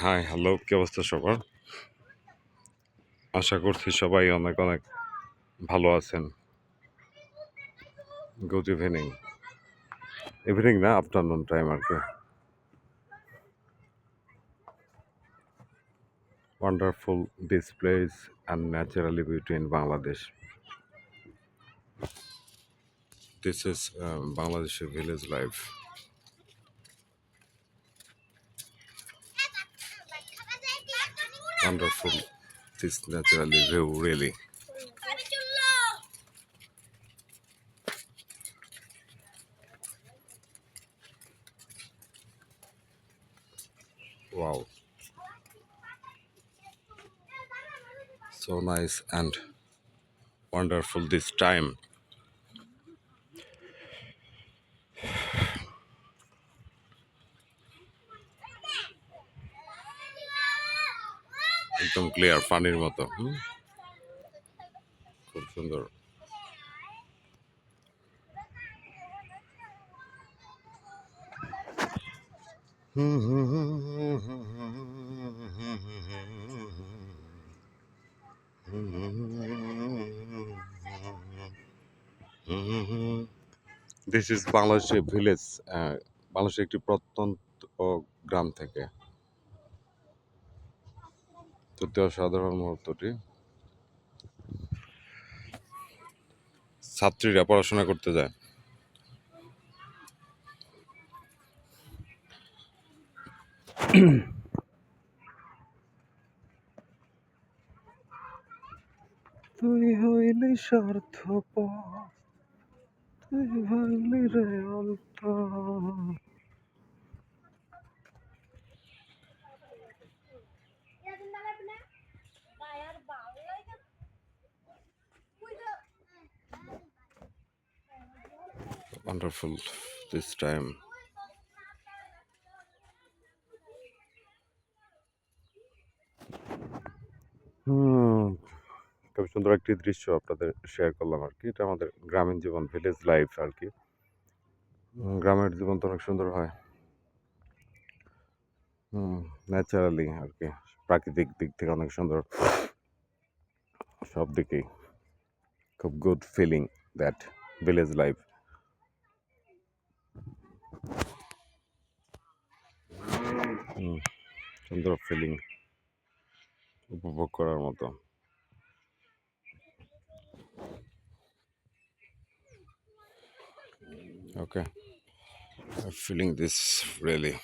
High, hello, কি অবস্থা সবার? আশা করছি সবাই অনেক অনেক ভালো আছেন। Good evening. ইভিনিং না, আফটারনুন টাইম আর কি। Wonderful displays and naturally beauty in Bangladesh. This is বাংলাদেশের village life. Wonderful, this naturally view really. Wow, so nice and wonderful this time. একদম ক্লিয়ার পানির মতো। খুব সুন্দর। দিস ইজ বাংলাদেশের ভিলেজ, বাংলাদেশের একটি প্রত্যন্ত গ্রাম থেকে সত্যি অসাধারণ মুহূর্তটি। ছাত্রীরা পড়াশোনা করতে যায়। তুই হইলি স্বার্থপর, তুই হইলি রে অন্তর। Wonderful this time. খুব সুন্দর একটি দৃশ্য আপনাদের শেয়ার করলাম আর কি। এটা আমাদের গ্রামীণ জীবন, ভিলেজ লাইফ আর কি। গ্রামের জীবন তো অনেক সুন্দর হয়। ন্যাচারালি আর কি, প্রাকৃতিক দিক থেকে অনেক সুন্দর। সব দিকেই খুব good feeling that village life. সুন্দর ফিলিং, উপভোগ করার মতো। Okay, I'm feeling this really.